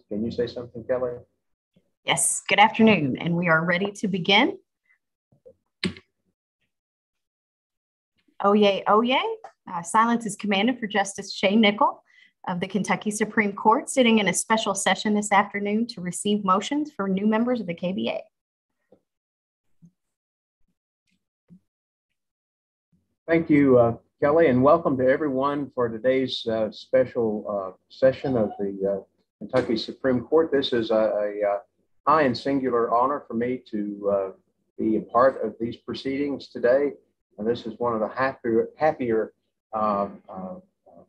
Can you say something, Kelly? Yes, good afternoon, and we are ready to begin. Oh, yay, oh, yay. Silence is commanded for Justice Shay Nickel of the Kentucky Supreme Court, sitting in a special session this afternoon to receive motions for new members of the KBA. Thank you, Kelly, and welcome to everyone for today's special session of the Kentucky Supreme Court. This is a high and singular honor for me to be a part of these proceedings today. And this is one of the happier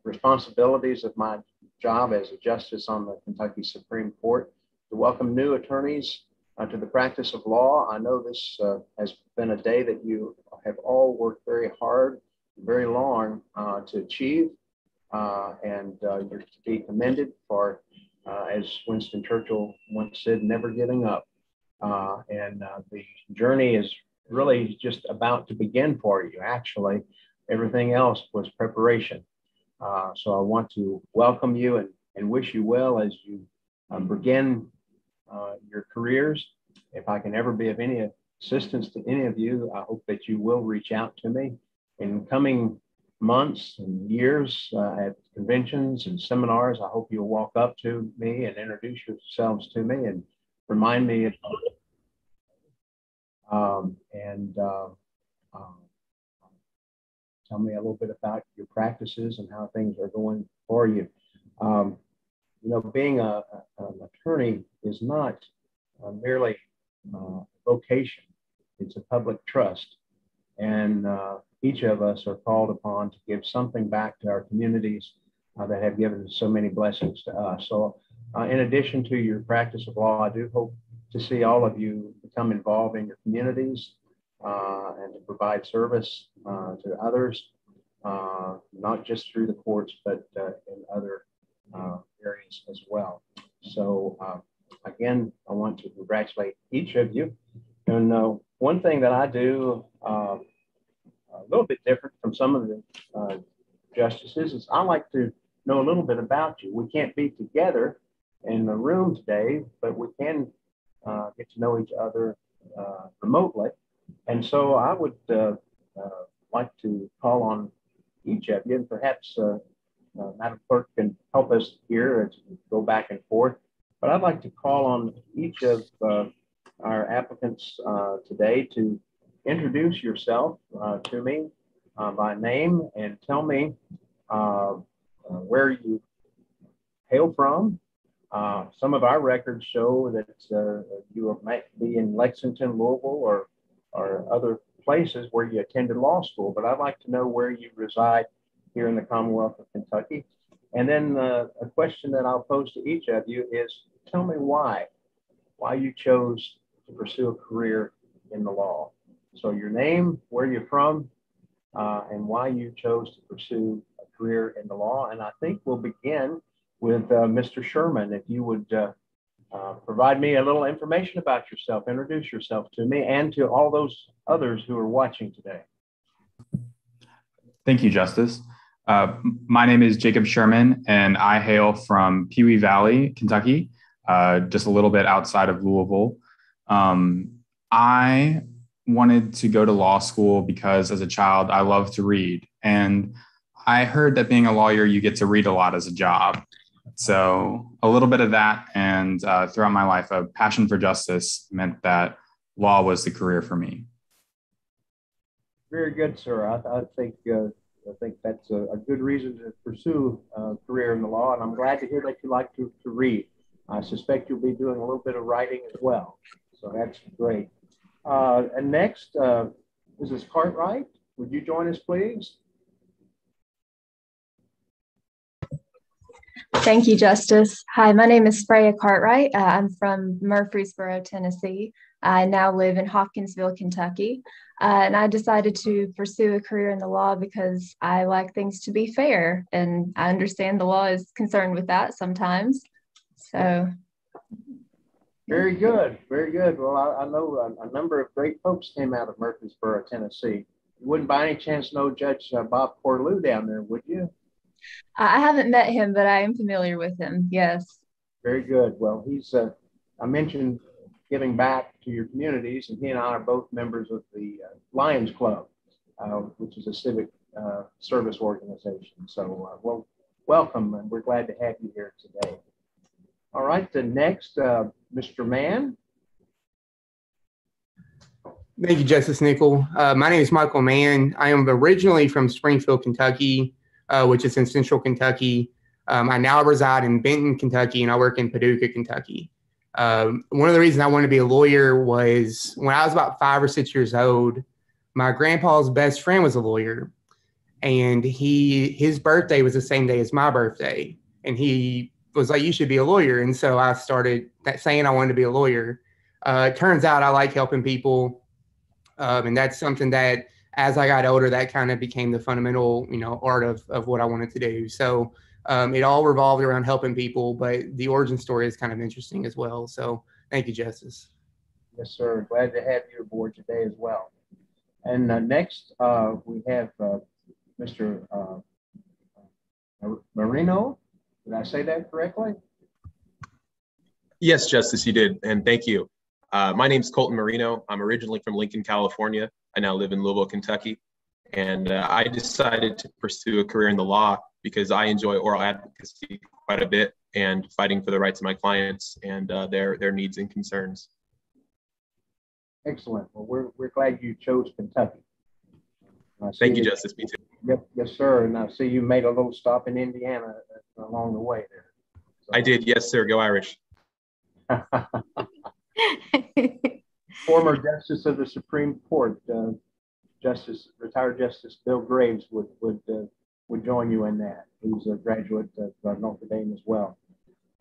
responsibilities of my job as a justice on the Kentucky Supreme Court, to welcome new attorneys to the practice of law. I know this has been a day that you have all worked very hard, very long to achieve, and you're to be commended for, as Winston Churchill once said, never giving up. And the journey is really just about to begin for you. Actually, everything else was preparation. So I want to welcome you and wish you well as you begin your careers. If I can ever be of any assistance to any of you, I hope that you will reach out to me in coming months and years at conventions and seminars. I hope you'll walk up to me and introduce yourselves to me and remind me tell me a little bit about your practices and how things are going for you. You know, being an attorney is not merely a vocation, it's a public trust. And each of us are called upon to give something back to our communities that have given so many blessings to us. So in addition to your practice of law, I do hope to see all of you become involved in your communities and to provide service to others, not just through the courts, but in other areas as well. So again, I want to congratulate each of you. And one thing that I do a little bit different from some of the justices is I like to know a little bit about you. We can't be together in the room today, but we can get to know each other remotely. And so I would like to call on each of you, and perhaps Madam Clerk can help us here as we go back and forth. But I'd like to call on each of our applicants today to introduce yourself to me by name and tell me where you hail from. Some of our records show that you might be in Lexington, Louisville, or other places where you attended law school, but I'd like to know where you reside here in the Commonwealth of Kentucky. And then a question that I'll pose to each of you is, tell me why you chose to pursue a career in the law. So your name, where you're from, and why you chose to pursue a career in the law. And I think we'll begin with Mr. Sherman. If you would provide me a little information about yourself, introduce yourself to me and to all those others who are watching today. Thank you, Justice. My name is Jacob Sherman, and I hail from Pewee Valley, Kentucky, just a little bit outside of Louisville. I wanted to go to law school because as a child, I loved to read. And I heard that being a lawyer, you get to read a lot as a job. So a little bit of that, and throughout my life, a passion for justice meant that law was the career for me. Very good, sir. I think that's a good reason to pursue a career in the law, and I'm glad to hear that you like to read. I suspect you'll be doing a little bit of writing as well, so that's great. And next, Mrs. Cartwright, would you join us, please? Thank you, Justice. Hi, my name is Freya Cartwright. I'm from Murfreesboro, Tennessee. I now live in Hopkinsville, Kentucky. And I decided to pursue a career in the law because I like things to be fair. And I understand the law is concerned with that sometimes. So. Very good. Very good. Well, I know a number of great folks came out of Murfreesboro, Tennessee. You wouldn't by any chance know Judge Bob Corlew down there, would you? I haven't met him, but I am familiar with him. Yes. Very good. Well, I mentioned giving back to your communities, and he and I are both members of the Lions Club, which is a civic service organization. So, well, welcome, and we're glad to have you here today. All right, the next, Mr. Mann. Thank you, Justice Nickel. My name is Michael Mann. I am originally from Springfield, Kentucky, which is in central Kentucky. I now reside in Benton, Kentucky, and I work in Paducah, Kentucky. One of the reasons I wanted to be a lawyer was when I was about 5 or 6 years old, my grandpa's best friend was a lawyer, and his birthday was the same day as my birthday. And he was like, "You should be a lawyer." And so I started saying I wanted to be a lawyer. It turns out I like helping people. And that's something that as I got older, that kind of became the fundamental, art of what I wanted to do. So it all revolved around helping people, but the origin story is kind of interesting as well. So thank you, Justice. Yes, sir. Glad to have you aboard today as well. And next, we have Mr. Marino. Did I say that correctly? Yes, Justice, you did. And thank you. My name's Colton Marino. I'm originally from Lincoln, California. I now live in Louisville, Kentucky. And I decided to pursue a career in the law because I enjoy oral advocacy quite a bit and fighting for the rights of my clients and their needs and concerns. Excellent. Well, we're glad you chose Kentucky. Thank you, Justice. Me too. Yep, yes, sir. And I see you made a little stop in Indiana along the way there. So. I did. Yes, sir. Go Irish. Former Justice of the Supreme Court, retired Justice Bill Graves would join you in that. He's a graduate of Notre Dame as well.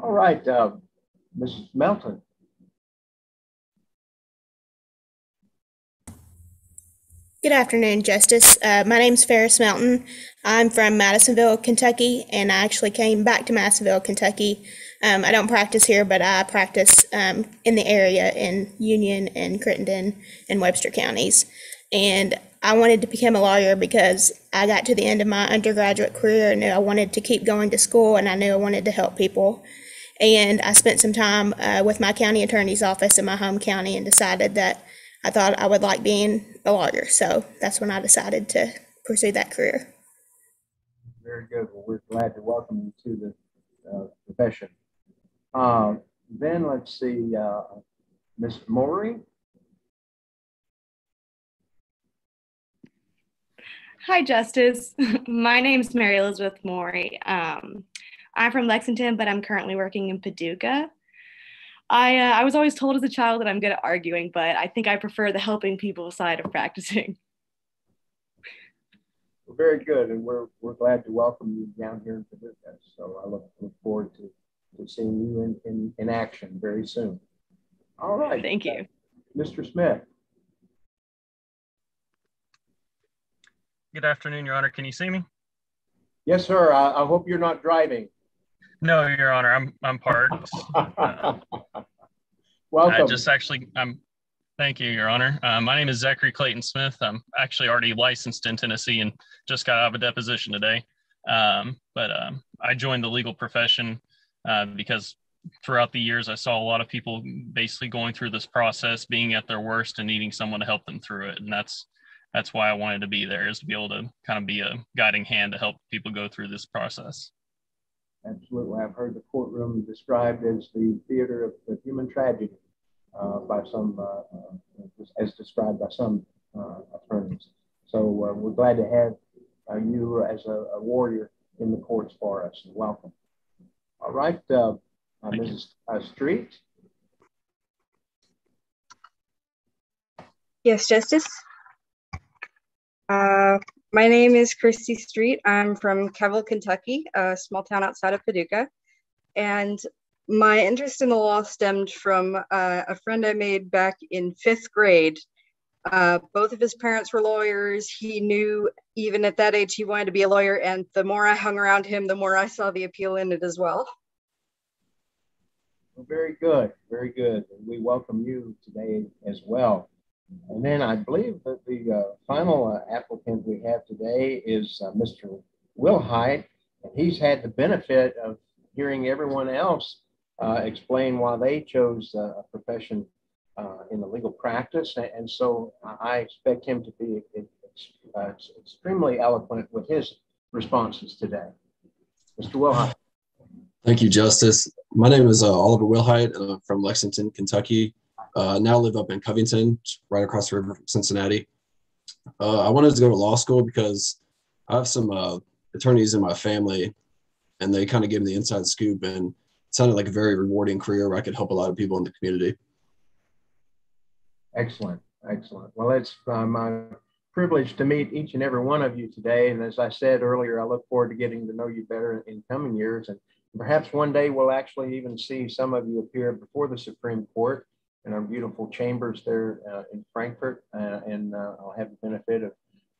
All right, Mrs. Melton. Good afternoon, Justice. My name's Ferris Melton. I'm from Madisonville, Kentucky, and I actually came back to Madisonville, Kentucky. I don't practice here, but I practice in the area in Union and Crittenden and Webster counties. And I wanted to become a lawyer because I got to the end of my undergraduate career and knew I wanted to keep going to school, and I knew I wanted to help people. And I spent some time with my county attorney's office in my home county and decided that I thought I would like being a lawyer. So that's when I decided to pursue that career. Very good. Well, we're glad to welcome you to the profession. Then let's see, Ms. Maury. Hi, Justice. My name is Mary Elizabeth Maury. I'm from Lexington, but I'm currently working in Paducah. I was always told as a child that I'm good at arguing, but I think I prefer the helping people side of practicing. Well, very good, and we're glad to welcome you down here in Paducah. So I look forward to seeing you in action very soon. All right. Thank you. Mr. Smith. Good afternoon, Your Honor. Can you see me? Yes, sir. I hope you're not driving. No, Your Honor. I'm parked. Welcome. Thank you, Your Honor. My name is Zachary Clayton Smith. I'm actually already licensed in Tennessee and just got out of a deposition today. But I joined the legal profession because throughout the years, I saw a lot of people basically going through this process, being at their worst and needing someone to help them through it. And that's why I wanted to be there, is to be able to kind of be a guiding hand to help people go through this process. Absolutely. I've heard the courtroom described as the theater of human tragedy by some, as described by some attorneys. So we're glad to have you as a warrior in the courts for us. Welcome. All right, Mrs. Street. Yes, Justice. My name is Christy Street. I'm from Keville, Kentucky, a small town outside of Paducah. And my interest in the law stemmed from a friend I made back in 5th grade. Both of his parents were lawyers. He knew even at that age he wanted to be a lawyer. And the more I hung around him, the more I saw the appeal in it as well. Well, very good. Very good. And we welcome you today as well. And then I believe that the final applicant we have today is Mr. Wilhelm, and he's had the benefit of hearing everyone else explain why they chose a profession in the legal practice. And so I expect him to be extremely eloquent with his responses today. Mr. Wilhelm. Thank you, Justice. My name is Oliver Wilhite, and I'm from Lexington, Kentucky. Now live up in Covington, right across the river from Cincinnati. I wanted to go to law school because I have some attorneys in my family, and they kind of gave me the inside scoop, and it sounded like a very rewarding career where I could help a lot of people in the community. Excellent, excellent. Well, it's my privilege to meet each and every one of you today. And as I said earlier, I look forward to getting to know you better in coming years. And perhaps one day we'll actually even see some of you appear before the Supreme Court in our beautiful chambers there in Frankfurt. And I'll have the benefit of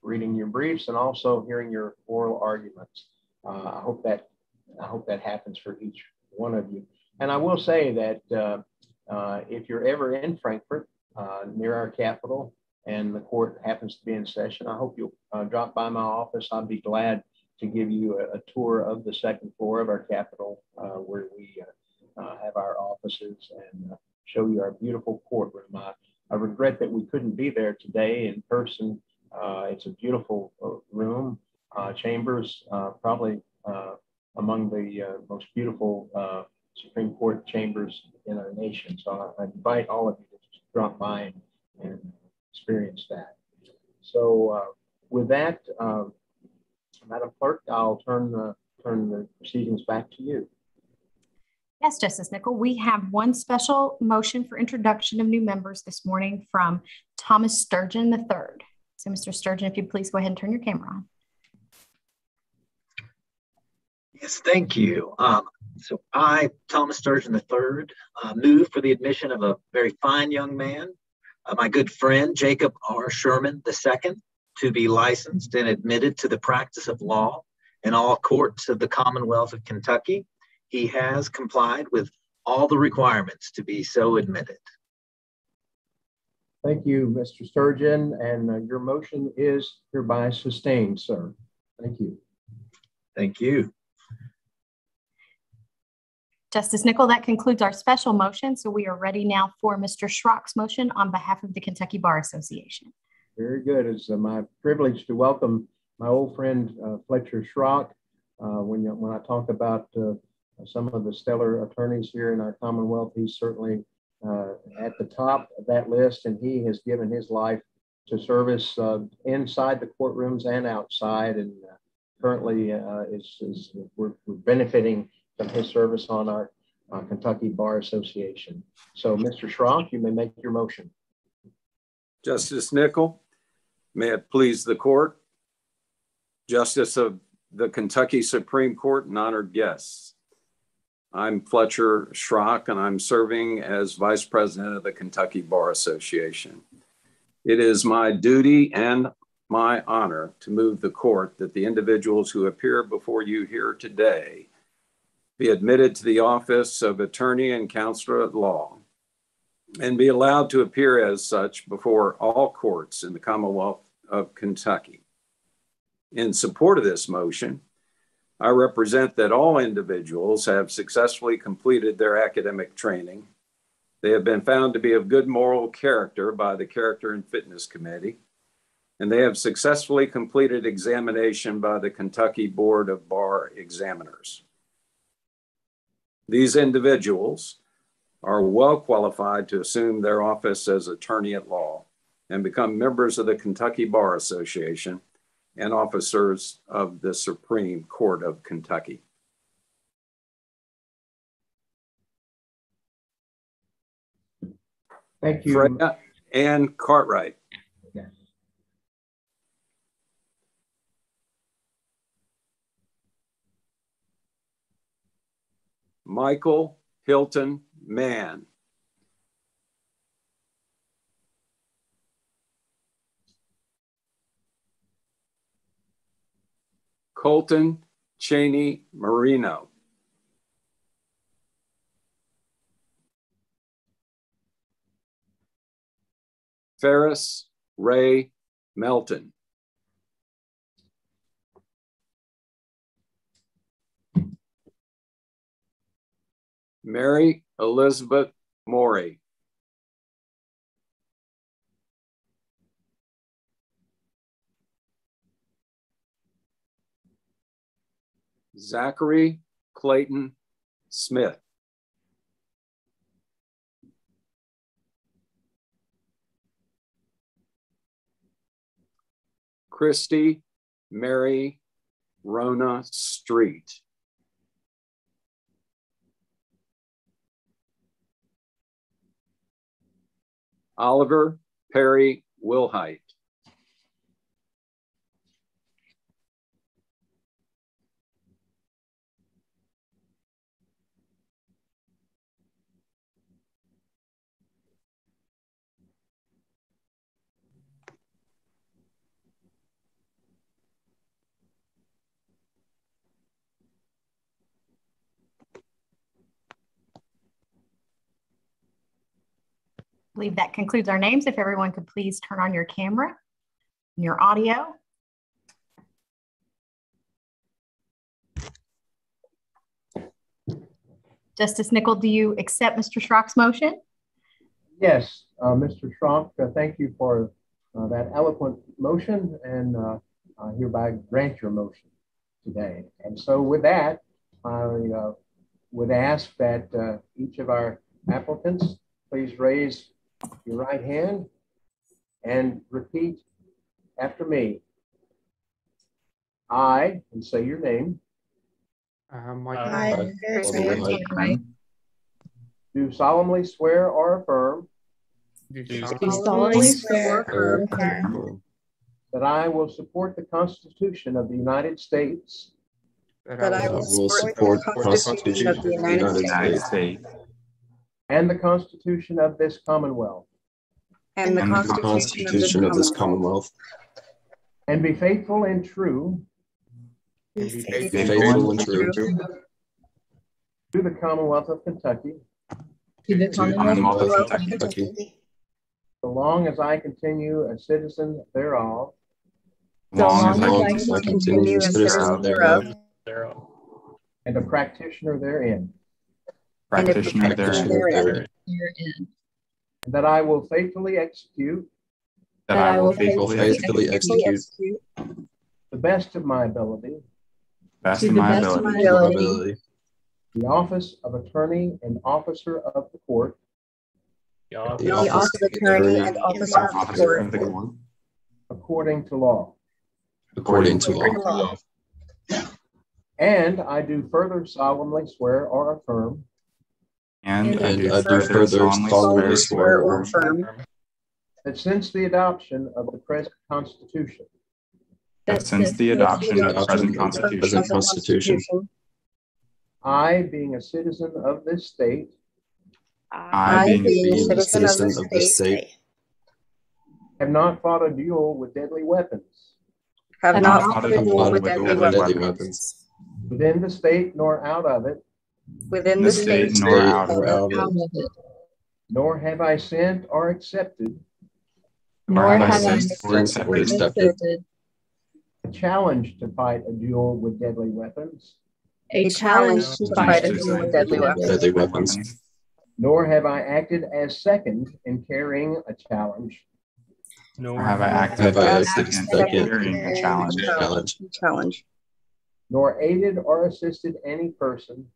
reading your briefs and also hearing your oral arguments. I hope that happens for each one of you. And I will say that if you're ever in Frankfurt, near our Capitol, and the court happens to be in session, I hope you'll drop by my office. I'd be glad to give you a tour of the second floor of our Capitol, where we have our offices, and show you our beautiful courtroom. I regret that we couldn't be there today in person. It's a beautiful room, chambers, probably among the most beautiful Supreme Court chambers in our nation. So I invite all of you to just drop by and experience that. So with that, Madam Clerk, I'll turn the proceedings back to you. Yes, Justice Nickel, we have one special motion for introduction of new members this morning from Thomas Sturgeon III. So Mr. Sturgeon, if you'd please go ahead and turn your camera on. Yes, thank you. So I, Thomas Sturgeon III, move for the admission of a very fine young man, my good friend, Jacob R. Sherman II, to be licensed and admitted to the practice of law in all courts of the Commonwealth of Kentucky. He has complied with all the requirements to be so admitted. Thank you, Mr. Sturgeon, and your motion is hereby sustained, sir. Thank you. Thank you. Justice Nickel, that concludes our special motion. So we are ready now for Mr. Schrock's motion on behalf of the Kentucky Bar Association. Very good. It's my privilege to welcome my old friend, Fletcher Schrock. When I talk about some of the stellar attorneys here in our Commonwealth, he's certainly at the top of that list, and he has given his life to service inside the courtrooms and outside, and currently we're benefiting from his service on our Kentucky Bar Association. So, Mr. Schrock, you may make your motion. Justice Nickel, may it please the court, Justice of the Kentucky Supreme Court and honored guests. I'm Fletcher Schrock, and I'm serving as Vice President of the Kentucky Bar Association. It is my duty and my honor to move the court that the individuals who appear before you here today be admitted to the office of attorney and counselor at law and be allowed to appear as such before all courts in the Commonwealth of Kentucky. In support of this motion, I represent that all individuals have successfully completed their academic training. They have been found to be of good moral character by the Character and Fitness Committee, and they have successfully completed examination by the Kentucky Board of Bar Examiners. These individuals are well qualified to assume their office as attorney at law and become members of the Kentucky Bar Association and officers of the Supreme Court of Kentucky. Thank you. Freya Ann Cartwright. Yes. Michael Hilton Mann. Colton Cheney Marino. Ferris Ray Melton. Mary Elizabeth Morey. Zachary Clayton Smith. Christy Mary Rona Street. Oliver Perry Wilhite. I believe that concludes our names. If everyone could please turn on your camera and your audio. Justice Nickel, do you accept Mr. Schrock's motion? Yes, Mr. Schrock, thank you for that eloquent motion, and I hereby grant your motion today. And so with that, I would ask that each of our applicants please raise your right hand and repeat after me. I, and say your name. I, Do solemnly swear or affirm solemnly swear or affirm that I will support the Constitution of the United States that I will support the Constitution of the United States and the Constitution of this Commonwealth, and the Constitution of this Commonwealth, and be faithful and true be faithful and true to the Commonwealth of Kentucky, to the Commonwealth of Kentucky, so long as I continue a citizen thereof, so long as I continue a citizen thereof, and a practitioner therein, Practitioner therein. and that I will faithfully execute That I will faithfully execute the best of my ability best of my ability the office of attorney and officer of the court the office of attorney and officer of the court, according to law. according to law. And I do further solemnly swear or affirm and And I do further solemnly swear or affirm that since the adoption of the present Constitution, that since the adoption of the present Constitution, I, being a citizen of this state, I, being a citizen of this state, have not fought a duel with deadly weapons have not not fought a fought duel with with deadly deadly weapons weapons within the state nor out of it, within in the the state state nor out of or it, out of it, nor have I sent or accepted nor have I sent sent or or accepted accepted a challenge to fight a duel with deadly weapons, a challenge to fight a duel with deadly weapons, deadly weapons, nor have I acted as second in carrying a challenge, Nor have I acted have I as acted second second in carrying a challenge, challenge, nor aided or assisted any person,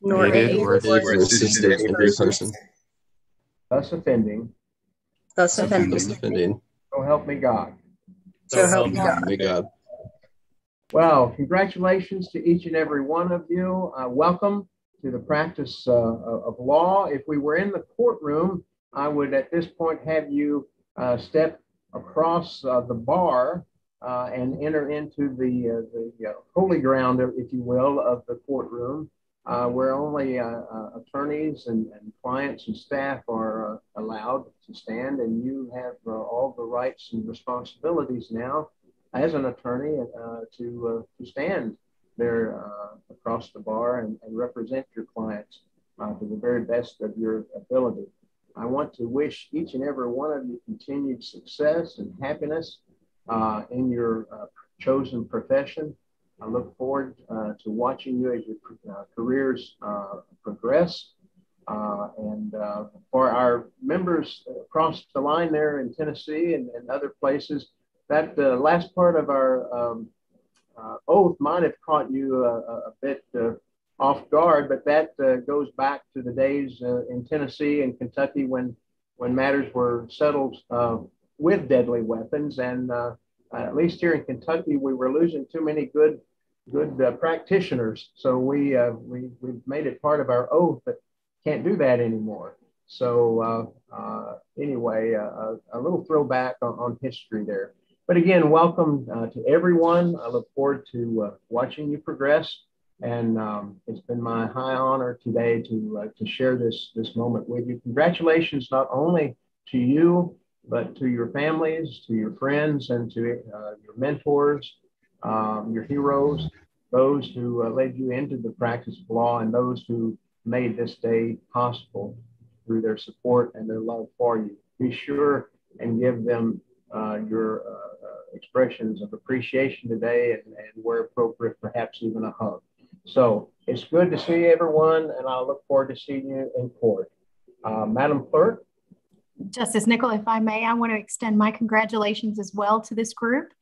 nor aided aided or or assisted every person, thus offending, thus offending, thus offending. so help me God. so help me God. May God. Well, congratulations to each and every one of you. Welcome to the practice of law. If we were in the courtroom, I would at this point have you step across the bar and enter into the holy ground, if you will, of the courtroom, where only attorneys and clients and staff are allowed to stand, and you have all the rights and responsibilities now as an attorney to stand there across the bar and represent your clients to the very best of your ability. I want to wish each and every one of you continued success and happiness in your chosen profession. I look forward to watching you as your careers progress. For our members across the line there in Tennessee and other places, that last part of our oath might have caught you a bit off guard, but that goes back to the days in Tennessee and Kentucky when matters were settled with deadly weapons. And at least here in Kentucky, we were losing too many good practitioners. So we've made it part of our oath that can't do that anymore. So anyway, a little throwback on history there. But again, welcome to everyone. I look forward to watching you progress. And it's been my high honor today to share this moment with you. Congratulations not only to you, but to your families, to your friends, and to your mentors, your heroes, those who led you into the practice of law, and those who made this day possible through their support and their love for you. Be sure and give them your expressions of appreciation today, and where appropriate, perhaps even a hug. So it's good to see everyone, and I look forward to seeing you in court. Madam Clerk. Justice Nickel, if I may, I want to extend my congratulations as well to this group,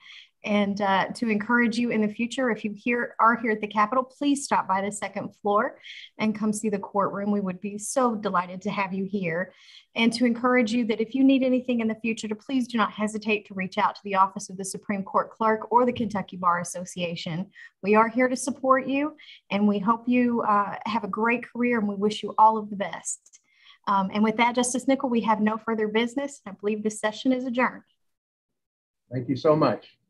and to encourage you in the future, if you are here at the Capitol, please stop by the second floor and come see the courtroom. We would be so delighted to have you here, and to encourage you that if you need anything in the future, to please do not hesitate to reach out to the Office of the Supreme Court Clerk or the Kentucky Bar Association. We are here to support you, and we hope you have a great career, and we wish you all of the best. And with that, Justice Nickel, we have no further business. I believe this session is adjourned. Thank you so much.